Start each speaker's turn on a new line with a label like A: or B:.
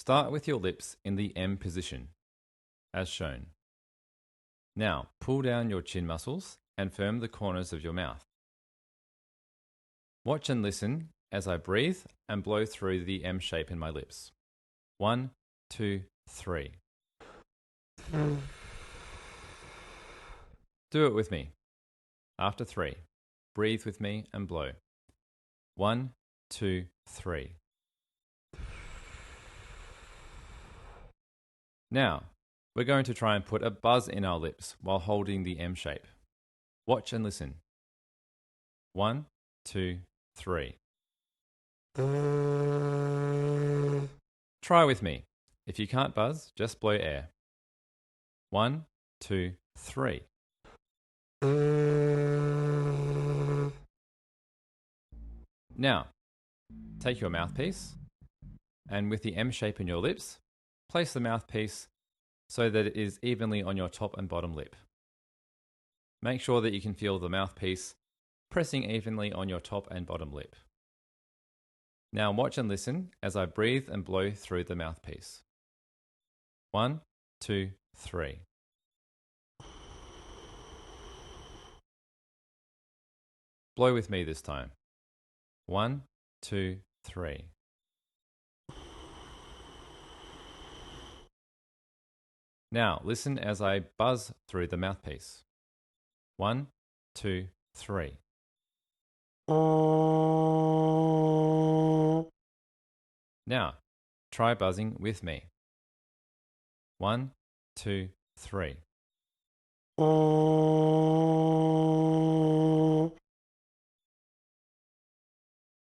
A: Start with your lips in the M position, as shown. Now, pull down your chin muscles and firm the corners of your mouth. Watch and listen as I breathe and blow through the M shape in my lips. 1, 2, 3. Do it with me. After 3, breathe with me and blow. 1, 2, 3. Now, we're going to try and put a buzz in our lips while holding the M shape. Watch and listen. 1, 2, 3. Try with me. If you can't buzz, just blow air. 1, 2, 3. Now, take your mouthpiece and with the M shape in your lips, place the mouthpiece so that it is evenly on your top and bottom lip. Make sure that you can feel the mouthpiece pressing evenly on your top and bottom lip. Now watch and listen as I breathe and blow through the mouthpiece. 1, 2, 3. Blow with me this time. 1, 2, 3. Now listen as I buzz through the mouthpiece. 1, 2, 3. Now, try buzzing with me. 1, 2, 3.